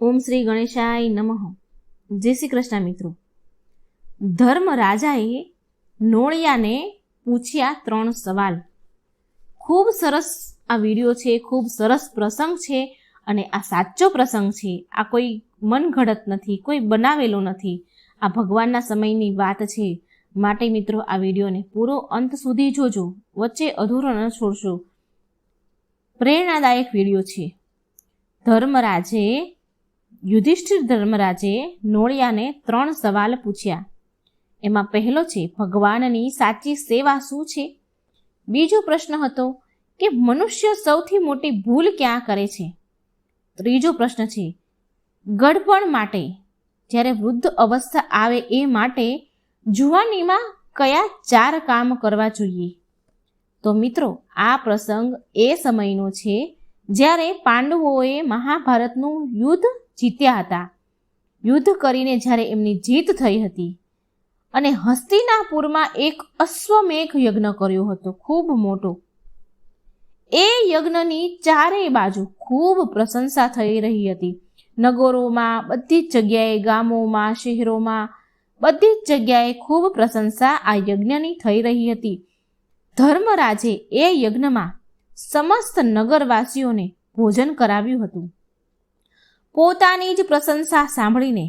ઓમ શ્રી ગણેશાય નમઃ. જય શ્રી કૃષ્ણ મિત્રો. ધર્મરાજાએ નોળિયાને પૂછ્યા 3 સવાલ. ખૂબ સરસ આ વિડીયો છે, ખૂબ સરસ પ્રસંગ છે અને આ સાચો પ્રસંગ છે. આ કોઈ મનઘડત નથી, કોઈ બનાવેલો નથી. આ ભગવાનના સમયની વાત છે. માટે મિત્રો આ વિડીયોને પૂરો અંત સુધી જોજો, વચ્ચે અધૂરો ન છોડશો. પ્રેરણાદાયક વિડીયો છે. યુધિષ્ઠિર ધર્મરાજે નોળિયાને 3 સવાલ પૂછ્યા. એમાં પહેલો છે, ભગવાનની સાચી સેવા શું છે? બીજો પ્રશ્ન હતો કે મનુષ્ય સૌથી મોટી ભૂલ ક્યાં કરે છે? ત્રીજો પ્રશ્ન છે, ગડપણ માટે, જ્યારે વૃદ્ધ અવસ્થા આવે એ માટે જુવાનીમાં કયા 4 કામ કરવા જોઈએ? તો મિત્રો આ પ્રસંગ એ સમયનો છે જ્યારે પાંડવોએ મહાભારતનું યુદ્ધ જીત્યા હતા. યુદ્ધ કરીને જ્યારે એમની જીત થઈ હતી અને હસ્તિનાપુરમાં એક અશ્વમેઘ યજ્ઞ કર્યો હતો, ખૂબ મોટો. એ યજ્ઞની ચારેય બાજુ ખૂબ પ્રશંસા થઈ રહી હતી. નગરોમાં, બધી જ જગ્યાએ, ગામોમાં, શહેરોમાં, બધી જ જગ્યાએ ખૂબ પ્રશંસા આ યજ્ઞની થઈ રહી હતી. ધર્મરાજે એ યજ્ઞમાં સમસ્ત નગરવાસીઓને ભોજન કરાવ્યું હતું. પોતાની જ પ્રશંસા સાંભળીને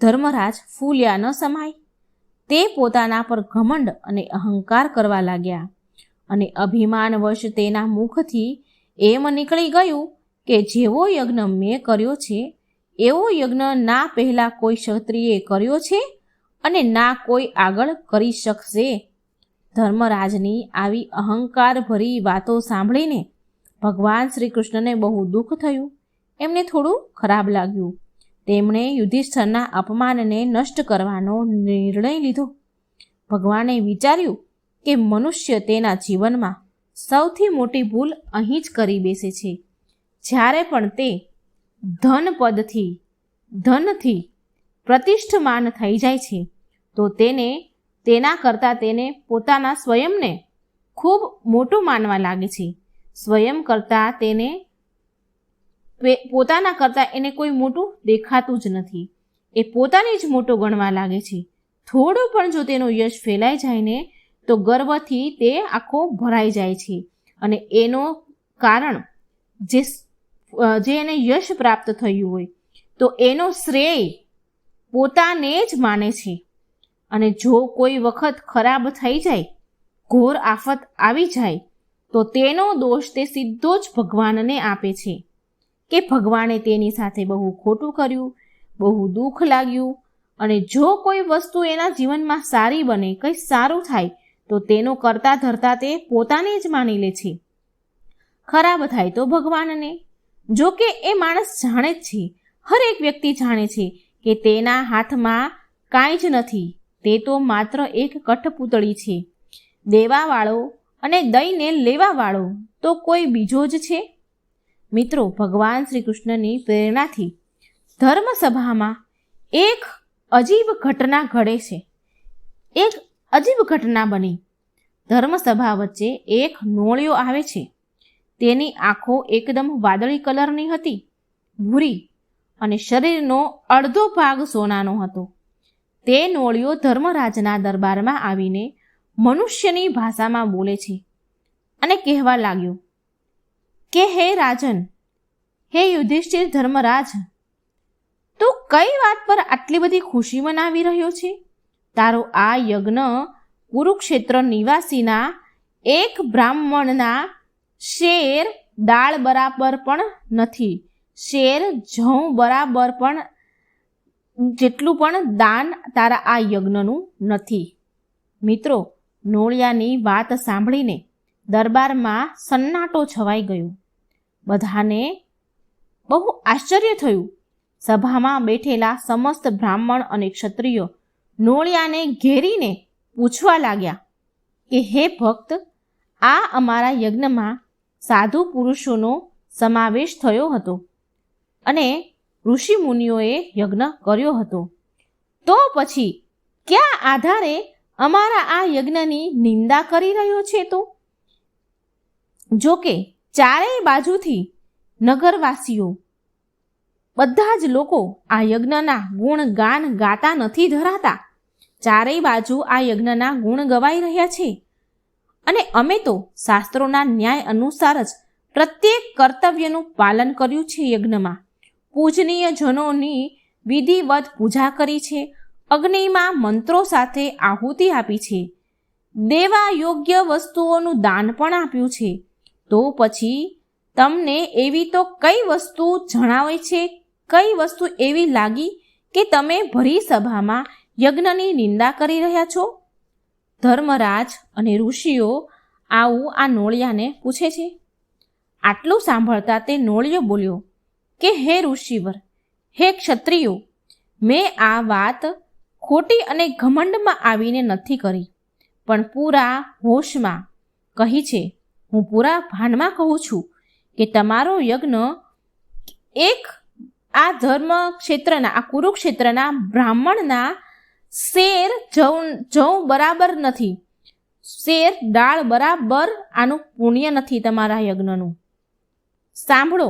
ધર્મરાજ ફૂલ્યા ન સમાય. તે પોતાના પર ઘમંડ અને અહંકાર કરવા લાગ્યા અને અભિમાનવશ તેના મુખથી એમ નીકળી ગયું કે જેવો યજ્ઞ મેં કર્યો છે એવો યજ્ઞ ના પહેલાં કોઈ ક્ષત્રિયે કર્યો છે અને ના કોઈ આગળ કરી શકશે. ધર્મરાજની આવી અહંકારભરી વાતો સાંભળીને ભગવાન શ્રી કૃષ્ણને બહુ દુઃખ થયું. એમને થોડું ખરાબ લાગ્યું. તેમણે યુધિષ્ઠરના અપમાનને નષ્ટ કરવાનો નિર્ણય લીધો. ભગવાને વિચાર્યું કે મનુષ્ય તેના જીવનમાં સૌથી મોટી ભૂલ અહીં જ કરી બેસે છે. જ્યારે પણ તે ધનથી પ્રતિષ્ઠમાન થઈ જાય છે તો તેના કરતાં તેને પોતાના સ્વયંને ખૂબ મોટું માનવા લાગે છે. સ્વયં કરતાં પોતાના કરતાં એને કોઈ મોટું દેખાતું જ નથી. એ પોતાને જ મોટો ગણવા લાગે છે. થોડું પણ જો તેનો યશ ફેલાઈ જાય ને તો ગર્વથી તે આખો ભરાઈ જાય છે અને એનો કારણ જે એને યશ પ્રાપ્ત થયું હોય તો એનો શ્રેય પોતાને જ માને છે. અને જો કોઈ વખત ખરાબ થઈ જાય, ઘોર આફત આવી જાય તો તેનો દોષ તે સીધો જ ભગવાનને આપે છે કે ભગવાને તેની સાથે બહુ ખોટું કર્યું, બહુ દુઃખ લાગ્યું. અને જો કોઈ વસ્તુ એના જીવનમાં સારી બને, કંઈ સારું થાય તો તેનો કરતા ધરતા તે પોતાને જ માની લે છે. ખરાબ થાય તો ભગવાનને. જો કે એ માણસ જાણે જ છે, હરેક વ્યક્તિ જાણે છે કે તેના હાથમાં કાંઈ જ નથી. તે તો માત્ર એક કઠપૂતળી છે. દેવાવાળો અને દઈને લેવાવાળો તો કોઈ બીજો જ છે. મિત્રો, ભગવાન શ્રી કૃષ્ણની પ્રેરણાથી ધર્મસભામાં એક અજીબ ઘટના ઘડે છે. એક અજીબ ઘટના બની. ધર્મસભા વચ્ચે એક નોળિયો આવે છે. તેની આંખો એકદમ વાદળી કલરની હતી, ભૂરી, અને શરીરનો અડધો ભાગ સોનાનો હતો. તે નોળિયો ધર્મરાજના દરબારમાં આવીને મનુષ્યની ભાષામાં બોલે છે અને કહેવા લાગ્યો કે હે રાજન, હે યુધિષ્ઠિર ધર્મરાજ, તું કઈ વાત પર આટલી બધી ખુશી મનાવી રહ્યો છે? તારો આ યજ્ઞ કુરુક્ષેત્ર નિવાસીના એક બ્રાહ્મણના શેર દાળ બરાબર પણ નથી, શેર જઉં બરાબર પણ જેટલું પણ દાન તારા આ યજ્ઞનું નથી. મિત્રો, નોળિયાની વાત સાંભળીને દરબારમાં સન્નાટો છવાઈ ગયો. બધાને બહુ આશ્ચર્ય થયું. સભામાં બેઠેલા સમસ્ત બ્રાહ્મણ અને ક્ષત્રિયો નોળિયાને ઘેરીને પૂછવા લાગ્યા કે હે ભક્ત, આ અમારા યજ્ઞમાં સાધુ પુરુષોનો સમાવેશ થયો હતો અને ઋષિ મુનિઓએ યજ્ઞ કર્યો હતો. તો પછી કયા આધારે અમારા આ યજ્ઞની નિંદા કરી રહ્યો છે? તો જોકે ચારેય બાજુથી નગરવાસીઓ બધા જ લોકો આ યજ્ઞના ગુણ ગાન ગાતા નથી ધરાતા. ચારેય બાજુ આ યજ્ઞના ગુણ ગવાઈ રહ્યા છે અને અમે તો શાસ્ત્રોના ન્યાય અનુસાર જ પ્રત્યેક કર્તવ્યનું પાલન કર્યું છે. યજ્ઞમાં પૂજનીય જનોની વિધિવત પૂજા કરી છે, અગ્નિમાં મંત્રો સાથે આહુતિ આપી છે, દેવા યોગ્ય વસ્તુઓનું દાન પણ આપ્યું છે. તો પછી તમને એવી તો કઈ વસ્તુ જણાવે છે, કઈ વસ્તુ એવી લાગી કે તમે ભરી સભામાં યજ્ઞની નિંદા કરી રહ્યા છો? ધર્મરાજ અને ઋષિઓ આવું આ નોળિયાને પૂછે છે. આટલું સાંભળતા તે નોળિયો બોલ્યો કે હે ઋષિવર, હે ક્ષત્રિયો, મેં આ વાત ખોટી અને ઘમંડમાં આવીને નથી કરી, પણ પૂરા હોશમાં કહી છે. હું પૂરા ભાનમાં કહું છું કે તમારો યજ્ઞ એક આ ધર્મ ક્ષેત્રના, આ કુરુક્ષેત્રના બ્રાહ્મણના શેર જવ બરાબર નથી, શેર ડાળ બરાબર આનું પુણ્ય નથી તમારા યજ્ઞનું. સાંભળો,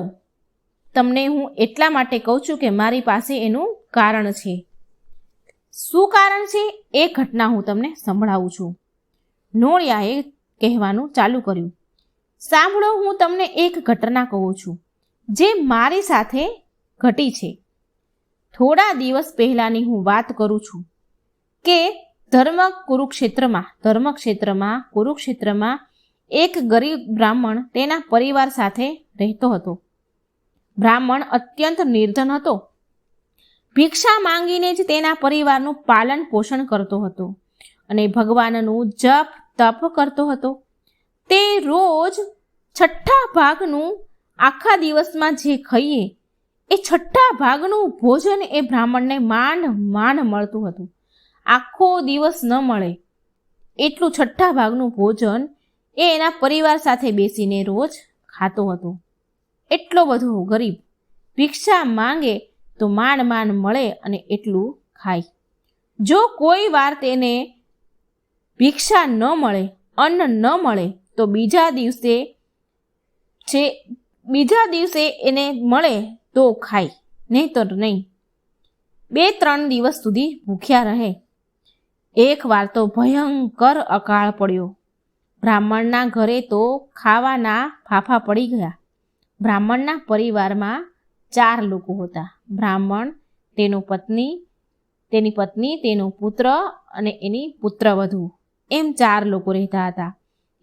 તમને હું એટલા માટે કહું છું કે મારી પાસે એનું કારણ છે. શું કારણ છે એ ઘટના હું તમને સંભળાવું છું. નોળિયાએ કહેવાનું ચાલુ કર્યું. સાંભળો, હું તમને એક ઘટના કહું છું જે મારી સાથે ઘટી છે. થોડા દિવસ પહેલાંની હું વાત કરું છું કે કુરુક્ષેત્રમાં એક ગરીબ બ્રાહ્મણ તેના પરિવાર સાથે રહેતો હતો. બ્રાહ્મણ અત્યંત નિર્ધન હતો. ભિક્ષા માંગીને જ તેના પરિવારનું પાલન પોષણ કરતો હતો અને ભગવાનનું જપ તપ કરતો હતો. તે રોજ છઠ્ઠા ભાગનું, આખા દિવસમાં જે ખાઈએ એ છઠ્ઠા ભાગનું ભોજન એ બ્રાહ્મણને માંડ મળતું હતું. આખો દિવસ ન મળે એટલું છઠ્ઠા ભાગનું ભોજન એ એના પરિવાર સાથે બેસીને રોજ ખાતો હતો. એટલો બધો ગરીબ, ભિક્ષા માંગે તો માંડ મળે અને એટલું ખાય. જો કોઈ વાર તેને ભિક્ષા ન મળે, અન્ન ન મળે તો બીજા દિવસે એને મળે તો ખાય, નહીં તો નહીં. 2-3 દિવસ સુધી ભૂખ્યા રહે. એક વાર તો ભયંકર અકાળ પડ્યો. બ્રાહ્મણના ઘરે તો ખાવાના ફાફા પડી ગયા. બ્રાહ્મણના પરિવારમાં 4 લોકો હતા. બ્રાહ્મણ, તેની પત્ની, તેનો પુત્ર અને એની પુત્રવધુ, એમ 4 લોકો રહેતા હતા.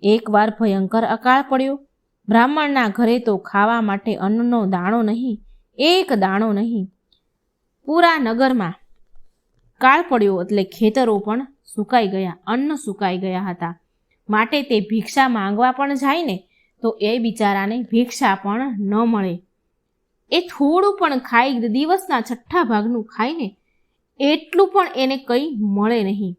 એકવાર ભયંકર અકાળ પડ્યો. બ્રાહ્મણના ઘરે તો ખાવા માટે અન્નનો દાણો નહીં, એક દાણો નહીં. પૂરા નગરમાં કાળ પડ્યો એટલે ખેતરો પણ સુકાઈ ગયા, અન્ન સુકાઈ ગયા હતા. માટે તે ભિક્ષા માંગવા પણ જાય ને તો એ બિચારાને ભિક્ષા પણ ન મળે. એ થોડું પણ ખાય, દિવસના છઠ્ઠા ભાગનું ખાય ને એટલું પણ એને કંઈ મળે નહીં.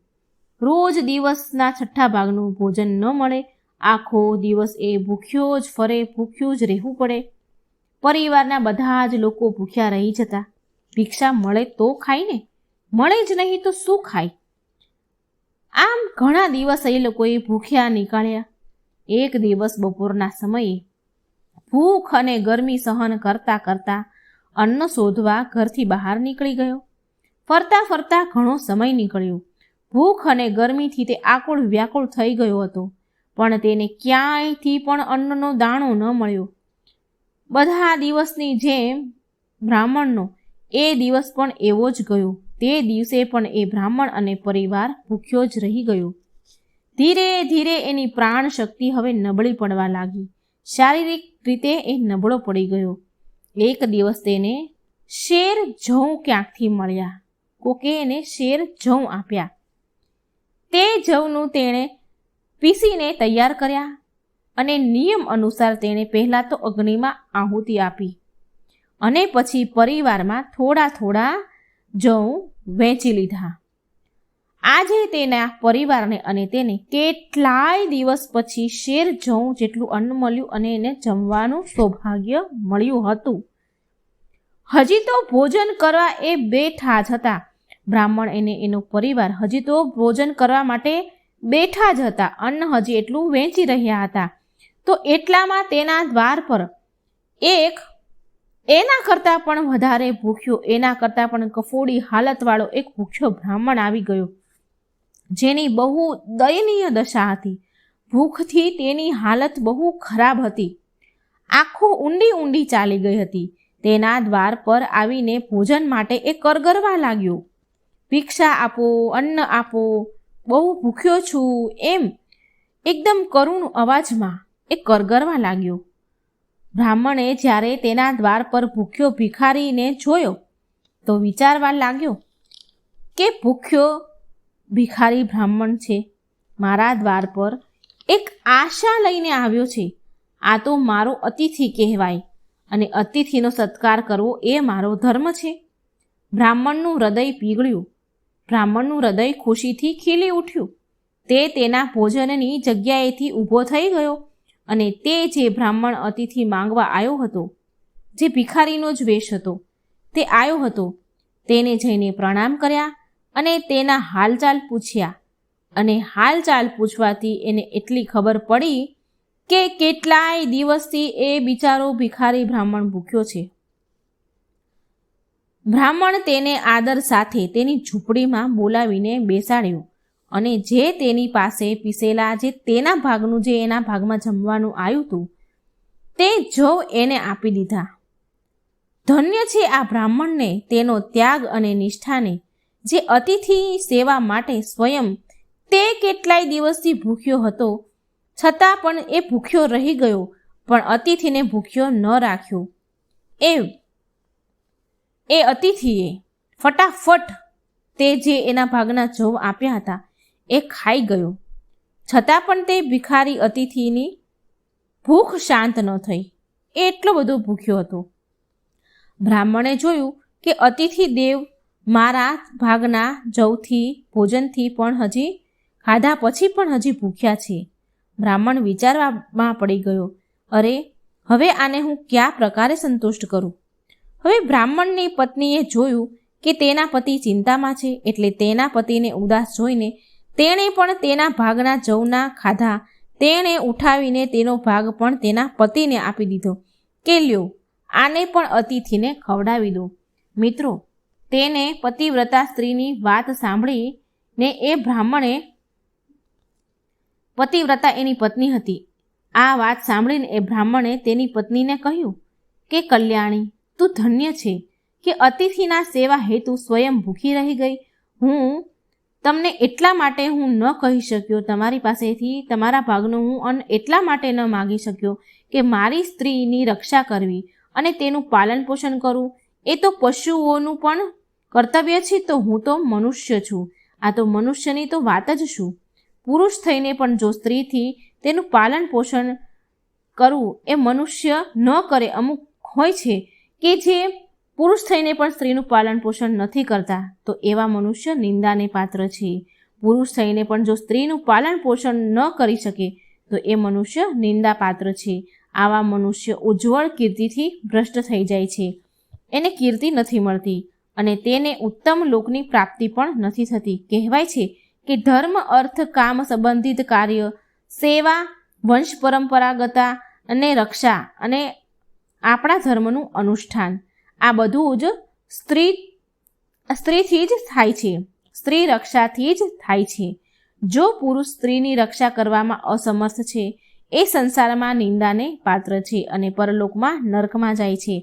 રોજ દિવસના છઠ્ઠા ભાગનું ભોજન ન મળે. આખો દિવસ એ ભૂખ્યો જ ફરે, ભૂખ્યું જ રહેવું પડે. પરિવારના બધા જ લોકો ભૂખ્યા રહી જતા. ભિક્ષા મળે તો ખાય ને, મળે જ નહીં તો શું ખાય? આમ ઘણા દિવસ એ લોકોએ ભૂખ્યા નીકાળ્યા. એક દિવસ બપોરના સમયે ભૂખ અને ગરમી સહન કરતા કરતા અન્ન શોધવા ઘરથી બહાર નીકળી ગયો. ફરતા ફરતા ઘણો સમય નીકળ્યો. ભૂખ અને ગરમીથી તે આકુળ વ્યાકુળ થઈ ગયો હતો, પણ તેને ક્યાંયથી પણ અન્નનો દાણો ન મળ્યો. બધા દિવસની જેમ બ્રાહ્મણનો એ દિવસ પણ એવો જ ગયો. તે દિવસે પણ એ બ્રાહ્મણ અને પરિવાર ભૂખ્યો જ રહી ગયો. ધીરે ધીરે એની પ્રાણ શક્તિ હવે નબળી પડવા લાગી. શારીરિક રીતે એ નબળો પડી ગયો. એક દિવસ તેને શેર જવ ક્યાંકથી મળ્યા. કોકે એને શેર જવ આપ્યા. તે જવનું તેણે પીસીને તૈયાર કર્યા અને નિયમ અનુસાર તેણે પહેલાં તો અગ્નિમાં આહુતિ આપી અને પછી પરિવારમાં થોડા થોડા જવ વહેંચી લીધા. આજે તેના પરિવારને અને તેને કેટલાય દિવસ પછી શેર જવ જેટલું અન્ન મળ્યું અને એને જમવાનું સૌભાગ્ય મળ્યું હતું. હજી તો ભોજન કરવા એ બેઠા જ હતા. બ્રાહ્મણ અને એનો પરિવાર હજી તો ભોજન કરવા માટે બેઠા જ હતા. અન્ન હજી એટલું વહેંચી રહ્યા હતા. તો એટલામાં તેના દ્વાર પર એક એના કરતાં પણ વધારે ભૂખ્યો, એના કરતાં પણ કફોડી હાલતવાળો એક ભૂખ્યો બ્રાહ્મણ આવી ગયો, જેની બહુ દયનીય દશા હતી. ભૂખથી તેની હાલત બહુ ખરાબ હતી. આંખો ઊંડી ઊંડી ચાલી ગઈ હતી. તેના દ્વાર પર આવીને ભોજન માટે એ કરગરવા લાગ્યો. ભિક્ષા આપો, અન્ન આપો, બહુ ભૂખ્યો છું, એમ એકદમ કરુણ અવાજમાં એ કરગરવા લાગ્યો. બ્રાહ્મણે જ્યારે તેના દ્વાર પર ભૂખ્યો ભિખારીને જોયો તો વિચારવા લાગ્યો કે ભૂખ્યો ભિખારી બ્રાહ્મણ છે, મારા દ્વાર પર એક આશા લઈને આવ્યો છે. આ તો મારો અતિથિ કહેવાય અને અતિથિનો સત્કાર કરવો એ મારો ધર્મ છે. બ્રાહ્મણનું હૃદય પીગળ્યું. બ્રાહ્મણનું હૃદય ખુશીથી ખીલી ઉઠ્યું. તે તેના ભોજનની જગ્યાએથી ઊભો થઈ ગયો અને તે જે બ્રાહ્મણ અતિથિ માંગવા આવ્યો હતો, જે ભિખારીનો જ વેશ હતો, તે આવ્યો હતો, તેને જઈને પ્રણામ કર્યા અને તેના હાલચાલ પૂછ્યા. અને હાલચાલ પૂછવાથી એને એટલી ખબર પડી કે કેટલાય દિવસથી એ બિચારો ભિખારી બ્રાહ્મણ ભૂખ્યો છે. બ્રાહ્મણ તેને આદર સાથે તેની ઝૂંપડીમાં બોલાવીને બેસાડ્યો અને જે તેની પાસે પીસેલા જે તેના ભાગનું જે એના ભાગમાં જમવાનું આવ્યું હતું તે જવ એને આપી દીધા. ધન્ય છે આ બ્રાહ્મણને, તેનો ત્યાગ અને નિષ્ઠાને, જે અતિથિ સેવા માટે સ્વયં તે કેટલાય દિવસથી ભૂખ્યો હતો છતાં પણ એ ભૂખ્યો રહી ગયો, પણ અતિથિને ભૂખ્યો ન રાખ્યો. એ અતિથિએ ફટાફટ તે જે એના ભાગના જવ આપ્યા હતા એ ખાઈ ગયો, છતાં પણ તે ભિખારી અતિથિની ભૂખ શાંત ન થઈ. એ એટલો બધો ભૂખ્યો હતો. બ્રાહ્મણે જોયું કે અતિથિ દેવ મારા ભાગના જવથી ભોજનથી પણ હજી ખાધા પછી પણ હજી ભૂખ્યા છે. બ્રાહ્મણ વિચારવામાં પડી ગયો, અરે હવે આને હું કયા પ્રકારે સંતુષ્ટ કરું. હવે બ્રાહ્મણની પત્નીએ જોયું કે તેના પતિ ચિંતામાં છે, એટલે તેના પતિને ઉદાસ જોઈને તેણે પણ તેના ભાગના જવના ખાધા. તેણે ઉઠાવીને તેનો ભાગ પણ તેના પતિને આપી દીધો કે લ્યો, આને પણ અતિથિને ખવડાવી દો. મિત્રો, તેને પતિવ્રતા સ્ત્રીની વાત સાંભળીને એ બ્રાહ્મણે, પતિવ્રતા એની પત્ની હતી, આ વાત સાંભળીને એ બ્રાહ્મણે તેની પત્નીને કહ્યું કે કલ્યાણી, તું ધન્ય છે કે અતિથિના સેવા હેતુ સ્વયં ભૂખી રહી ગઈ. હું તમને એટલા માટે હું ન કહી શક્યો, તમારી પાસેથી તમારા ભાગનું હું અન્ન એટલા માટે ન માગી શક્યો કે મારી સ્ત્રીની રક્ષા કરવી અને તેનું પાલન પોષણ કરવું એ તો પશુઓનું પણ કર્તવ્ય છે. તો હું તો મનુષ્ય છું. આ તો મનુષ્યની તો વાત જ શું. પુરુષ થઈને પણ જો સ્ત્રીથી તેનું પાલન પોષણ કરવું એ મનુષ્ય ન કરે. અમુક હોય છે કે જે પુરુષ થઈને પણ સ્ત્રીનું પાલન પોષણ નથી કરતા, તો એવા મનુષ્ય નિંદાને પાત્ર છે. પુરુષ થઈને પણ જો સ્ત્રીનું પાલન પોષણ ન કરી શકે તો એ મનુષ્ય નિંદા પાત્ર છે. આવા મનુષ્ય ઉજ્જવળ કીર્તિથી ભ્રષ્ટ થઈ જાય છે. એને કીર્તિ નથી મળતી અને તેને ઉત્તમ લોકની પ્રાપ્તિ પણ નથી થતી. કહેવાય છે કે ધર્મ, અર્થ, કામ સંબંધિત કાર્ય, સેવા, વંશ પરંપરાગતા અને રક્ષા અને આપણા ધર્મનું અનુષ્ઠાન, આ બધું જ સ્ત્રીથી જ થાય છે. સ્ત્રી રક્ષાથી જ થાય છે. જો પુરુષ સ્ત્રીની રક્ષા કરવામાં અસમર્થ છે એ સંસારમાં નિંદાને પાત્ર છે અને પરલોકમાં નરકમાં જાય છે.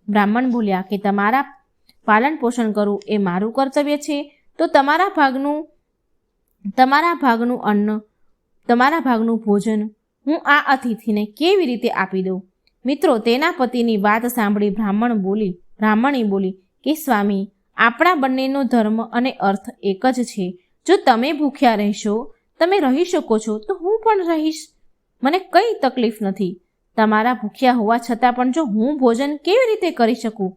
બ્રાહ્મણ બોલ્યા કે તમારા પાલન પોષણ કરવું એ મારું કર્તવ્ય છે, તો તમારા ભાગનું અન્ન, તમારા ભાગનું ભોજન હું આ અતિથિને કેવી રીતે આપી દઉં. મિત્રો, તેના પતિની વાત સાંભળી બ્રાહ્મણી બોલી કે સ્વામી, આપણા બંનેનો ધર્મ અને અર્થ એક જ છે. જો તમે ભૂખ્યા રહેશો, તમે રહી શકો છો, તો હું પણ રહીશ. મને કંઈ તકલીફ નથી. તમારા ભૂખ્યા હોવા છતાં પણ જો હું ભોજન કેવી રીતે કરી શકું.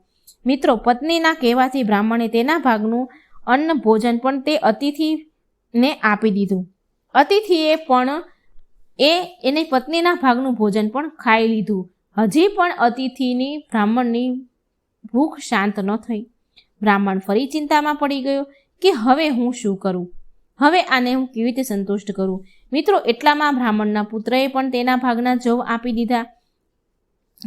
મિત્રો, પત્નીના કહેવાથી બ્રાહ્મણે તેના ભાગનું અન્ન ભોજન પણ તે અતિથિને આપી દીધું. અતિથિએ પણ એની પત્નીના ભાગનું ભોજન પણ ખાઈ લીધું. હજી પણ અતિથિની બ્રાહ્મણની ભૂખ શાંત ન થઈ. બ્રાહ્મણ ફરી ચિંતામાં પડી ગયો કે હવે હું શું કરું, હવે આને હું કેવી રીતે સંતુષ્ટ કરું. મિત્રો, એટલામાં બ્રાહ્મણના પુત્રએ પણ તેના ભાગના જવ આપી દીધા.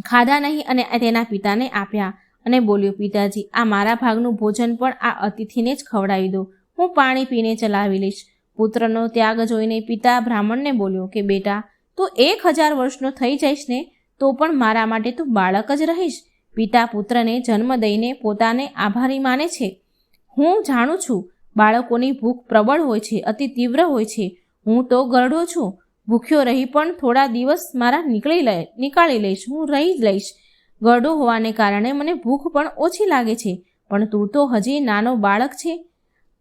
ખાધા નહીં અને તેના પિતાને આપ્યા અને બોલ્યો, પિતાજી, આ મારા ભાગનું ભોજન પણ આ અતિથિને જ ખવડાવી દો. હું પાણી પીને ચલાવી લઈશ. પુત્રનો ત્યાગ જોઈને પિતા બ્રાહ્મણને બોલ્યો કે બેટા, તું 1000 વર્ષનો થઈ જઈશ ને તો પણ મારા માટે તું બાળક જ રહીશ. પિતા પુત્રને જન્મ દઈને પોતાને આભારી માને છે. હું જાણું છું બાળકોની ભૂખ પ્રબળ હોય છે, અતિ તીવ્ર હોય છે. હું તો ગરડો છું, ભૂખ્યો રહી પણ થોડા દિવસ મારા નીકાળી લઈશ, હું રહી જ લઈશ. ગરડો હોવાને કારણે મને ભૂખ પણ ઓછી લાગે છે, પણ તું તો હજી નાનો બાળક છે.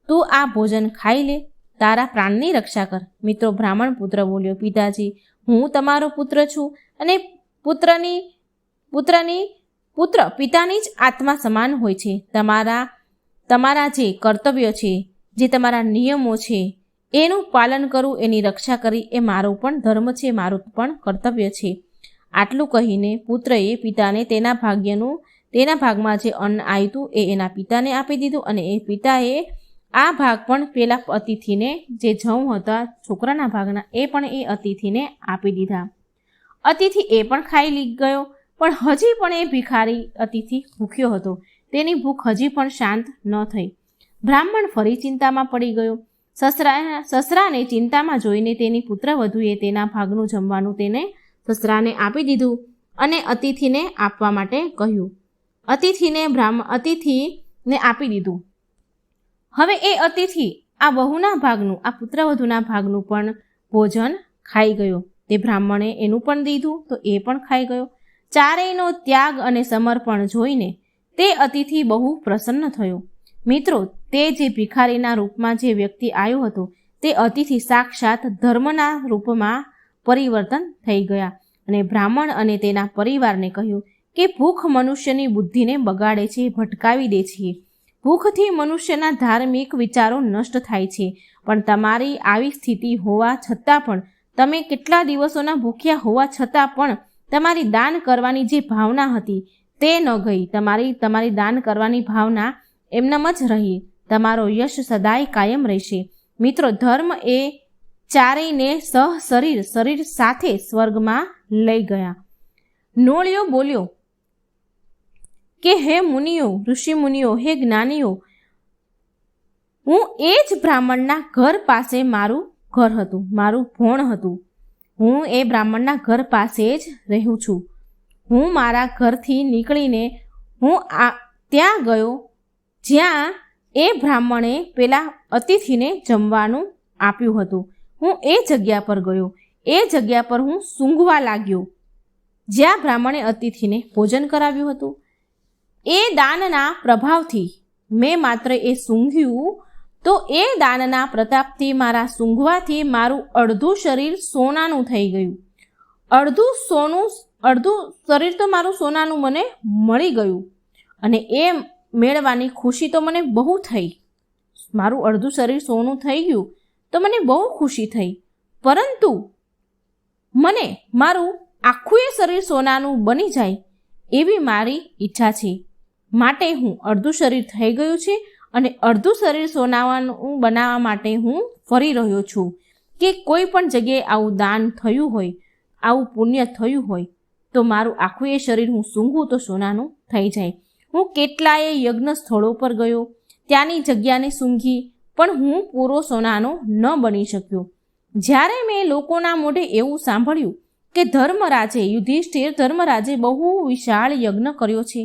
તું આ ભોજન ખાઈ લે, તારા પ્રાણની રક્ષા કર. મિત્રો, બ્રાહ્મણ પુત્ર બોલ્યો, પિતાજી, હું તમારો પુત્ર છું અને પુત્ર પિતાની જ આત્મા સમાન હોય છે. તમારા જે કર્તવ્ય છે, જે તમારા નિયમો છે, એનું પાલન કરવું, એની રક્ષા કરી એ મારો પણ ધર્મ છે, મારું પણ કર્તવ્ય છે. આટલું કહીને પુત્રએ પિતાને તેના ભાગમાં જે અન્ન આવ્યું હતું એ એના પિતાને આપી દીધું અને એ પિતાએ આ ભાગ પણ પેલા અતિથિને, જે જવ હતા છોકરાના ભાગના, એ પણ એ અતિથિને આપી દીધા. અતિથિ એ પણ ખાઈ ગયો, પણ હજી પણ એ ભિખારી અતિથિ ભૂખ્યો હતો. તેની ભૂખ હજી પણ શાંત ન થઈ. બ્રાહ્મણ ફરી ચિંતામાં પડી ગયો. સસરાને ચિંતામાં જોઈને તેની પુત્રવધૂએ તેના ભાગનું જમવાનું તેને સસરાને આપી દીધું અને અતિથિને આપવા માટે કહ્યું. અતિથિને આપી દીધું. હવે એ અતિથિ આ વહુના ભાગનું, આ પુત્રવધૂના ભાગનું પણ ભોજન ખાઈ ગયો. તે બ્રાહ્મણે એનું પણ દીધું તો એ પણ ખાઈ ગયો. ચારેયનો ત્યાગ અને સમર્પણ જોઈને તે અતિથિ બહુ પ્રસન્ન થયો. મિત્રો, તે જે ભિખારીના રૂપમાં જે વ્યક્તિ આવ્યો હતો તે અતિથિ સાક્ષાત ધર્મના રૂપમાં પરિવર્તન થઈ ગયા અને બ્રાહ્મણ અને તેના પરિવારને કહ્યું કે ભૂખ મનુષ્યની બુદ્ધિને બગાડે છે, ભટકાવી દે છે. ભૂખથી મનુષ્યના ધાર્મિક વિચારો નષ્ટ થાય છે. પણ તમારી આવી સ્થિતિ હોવા છતાં પણ, તમે કેટલા દિવસોના ભૂખ્યા હોવા છતાં પણ તમારી દાન કરવાની જે ભાવના હતી તે ન ગઈ. તમારી દાન કરવાની ભાવના એમનેમ જ રહી. તમારો યશ સદાય કાયમ રહેશે. મિત્રો, ધર્મ એ ચારેયને શરીર સાથે સ્વર્ગમાં લઈ ગયા. નોળિયો બોલ્યો કે હે મુનિઓ, ઋષિ મુનિઓ, હે જ્ઞાનીઓ, હું એ જ બ્રાહ્મણના ઘર પાસે, મારું ઘર હતું, મારું ભોણ હતું. હું એ બ્રાહ્મણના ઘર પાસે જ રહું છું. હું મારા ઘરથી નીકળીને હું ત્યાં ગયો જ્યાં એ બ્રાહ્મણે પેલા અતિથિને જમવાનું આપ્યું હતું. હું એ જગ્યા પર ગયો. એ જગ્યા પર હું સૂંઘવા લાગ્યો જ્યાં બ્રાહ્મણે અતિથિને ભોજન કરાવ્યું હતું. એ દાનના પ્રભાવથી મેં માત્ર એ સૂંઘ્યું તો એ દાનના પ્રતાપથી, મારા સૂંઘવાથી મારું અડધું શરીર સોનાનું થઈ ગયું. અડધું શરીર તો મારું સોનાનું મને મળી ગયું અને એ મેળવાની ખુશી તો મને બહુ થઈ. મારું અડધું શરીર સોનું થઈ ગયું તો મને બહુ ખુશી થઈ. પરંતુ મને મારું આખું એ શરીર સોનાનું બની જાય એવી મારી ઈચ્છા છે. માટે હું અડધું શરીર થઈ ગયું છે અને અડધું શરીર સોનાનું બનાવવા માટે હું ફરી રહ્યો છું કે કોઈ પણ જગ્યાએ આવું દાન થયું હોય, આવું પુણ્ય થયું હોય તો મારું આખું એ શરીર હું સૂંઘું તો સોનાનું થઈ જાય. હું કેટલાય યજ્ઞ સ્થળો પર ગયો, ત્યાંની જગ્યાને સૂંઘી, પણ હું પૂરો સોનાનો ન બની શક્યો. જ્યારે મેં લોકોના મોઢે એવું સાંભળ્યું કે ધર્મરાજે બહુ વિશાળ યજ્ઞ કર્યો છે,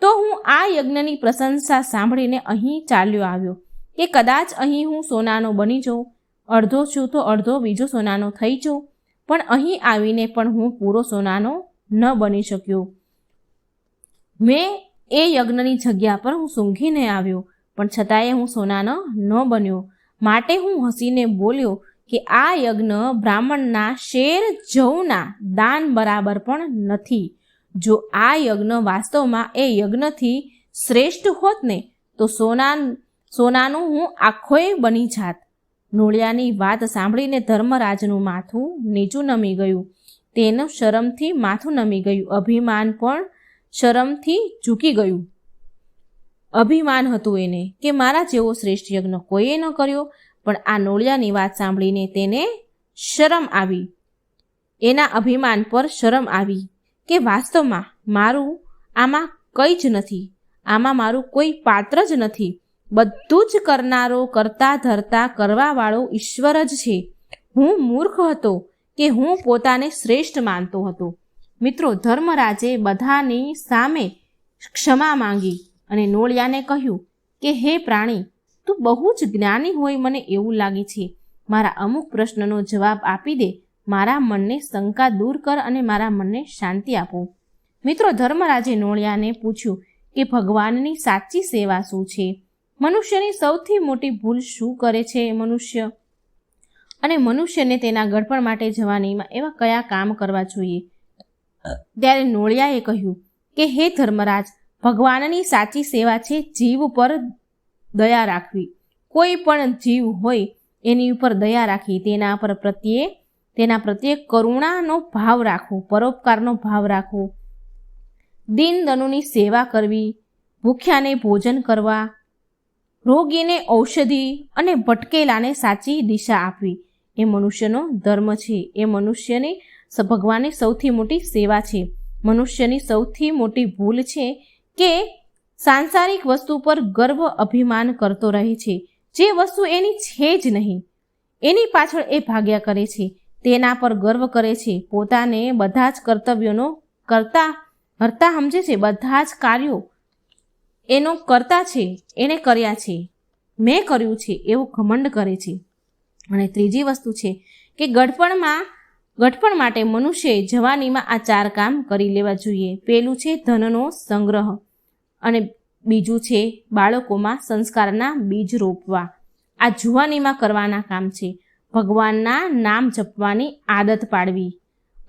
તો હું આ યજ્ઞની પ્રશંસા સાંભળીને અહીં ચાલ્યો આવ્યો કે કદાચ અહીં હું સોનાનો બની જાઉં, અડધો છું તો અડધો બીજો સોનાનો થઈ જાઉં. પણ અહીં આવીને પણ હું પૂરો સોનાનો ન બની શક્યો. મેં એ યજ્ઞની જગ્યા પર હું સૂંઘીને આવ્યો, પણ છતાંય હું સોનાનો ન બન્યો. માટે હું હસીને બોલ્યો કે આ યજ્ઞ બ્રાહ્મણના શેર જવના દાન બરાબર પણ નથી. જો આ યજ્ઞ વાસ્તવમાં એ યજ્ઞથી શ્રેષ્ઠ હોત ને તો સોનાનું હું આખોય બની જાત. નોળિયાની વાત સાંભળીને ધર્મરાજનું માથું નીચું નમી ગયું. તેનું શરમથી માથું નમી ગયું. અભિમાન પણ શરમથી ઝૂકી ગયું. અભિમાન હતું એને કે મારા જેવો શ્રેષ્ઠ યજ્ઞ કોઈએ ન કર્યો. પણ આ નોળિયાની વાત સાંભળીને તેને શરમ આવી. એના અભિમાન પર શરમ આવી કે વાસ્તવમાં મારું આમાં કંઈ જ નથી, આમાં મારું કોઈ પાત્ર જ નથી. બધું જ કરનારો, કરતા ધરતા કરવાવાળો ઈશ્વર જ છે. હું મૂર્ખ હતો કે હું પોતાને શ્રેષ્ઠ માનતો હતો. મિત્રો, ધર્મરાજે બધાની સામે ક્ષમા માંગી અને નોળિયાને કહ્યું કે હે પ્રાણી, તું બહુ જ જ્ઞાની હોય મને એવું લાગે છે. મારા અમુક પ્રશ્નનો જવાબ આપી દે. મારા મનને શંકા દૂર કર અને મારા મનને શાંતિ આપો. મિત્રો, ધર્મરાજે નોળિયાને પૂછ્યું કે ભગવાનની સાચી સેવા શું છે? મનુષ્યની સૌથી મોટી ભૂલ શું કરે છે મનુષ્ય? અને મનુષ્યને તેના ગળપણ માટે જવાનીમાં એવા કયા કામ કરવા જોઈએ? ત્યારે નોળિયાએ કહ્યું કે હે ધર્મરાજ, ભગવાનની સાચી સેવા છે જીવ પર દયા રાખવી. કોઈ પણ જીવ હોય એની ઉપર દયા રાખી, તેના પ્રત્યે કરુણાનો ભાવ રાખવો, પરોપકારનો ભાવ રાખવો, દીન દનુની સેવા કરવી, ભૂખ્યાને ભોજન કરવા, રોગીને ઔષધિ અને ભટકેલાને સાચી દિશા આપવી. એ મનુષ્યનો ધર્મ છે. એ મનુષ્યની ભગવાનની સૌથી મોટી સેવા છે. મનુષ્યની સૌથી મોટી ભૂલ છે કે સાંસારિક વસ્તુ પર ગર્વ અભિમાન કરતો રહે છે. જે વસ્તુ એની છે જ નહીં એની પાછળ એ ભાગ્યા કરે છે, તેના પર ગર્વ કરે છે, પોતાને બધા જ કર્તવ્યોનો કરતા સમજે છે, બધા જ કાર્યો એનો કરતા છે, એને કર્યા છે, મેં કર્યું છે એવું ઘમંડ કરે છે. અને ત્રીજી વસ્તુ છે કે ગડપણ માટે મનુષ્યએ જવાનીમાં આ 4 કામ કરી લેવા જોઈએ. પહેલું છે ધનનો સંગ્રહ, અને બીજું છે બાળકોમાં સંસ્કારના બીજ રોપવા. આ જુવાનીમાં કરવાના કામ છે. ભગવાનના નામ જપવાની આદત પાડવી.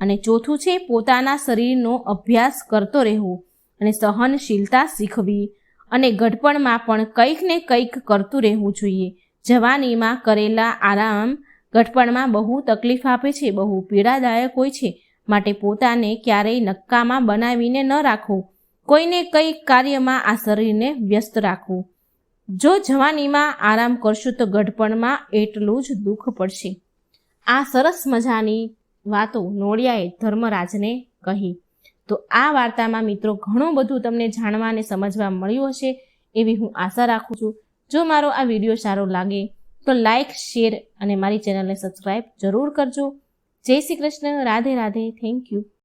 અને ચોથું છે પોતાના શરીરનો અભ્યાસ કરતો રહેવો અને સહનશીલતા શીખવી. અને ગડપણમાં પણ કંઈક ને કંઈક કરતું રહેવું જોઈએ. જવાનીમાં કરેલા આરામ ગડપણમાં બહુ તકલીફ આપે છે, બહુ પીડાદાયક હોય છે. માટે પોતાને ક્યારેય નક્કામાં બનાવીને ન રાખવું. કોઈને કંઈક કાર્યમાં આ શરીરને વ્યસ્ત રાખવું. જો જવાનીમાં આરામ કરશું તો ગડપણમાં એટલું જ દુઃખ પડશે. આ સરસ મજાની વાતો નોળિયાએ ધર્મરાજને કહી. તો આ વાર્તામાં મિત્રો ઘણું બધું તમને જાણવા અને સમજવા મળ્યું હશે એવી હું આશા રાખું છું. જો મારો આ વિડીયો સારો લાગે તો લાઈક, શેર અને મારી ચેનલને સબસ્ક્રાઈબ જરૂર કરજો. જય શ્રી કૃષ્ણ. રાધે રાધે. Thank you.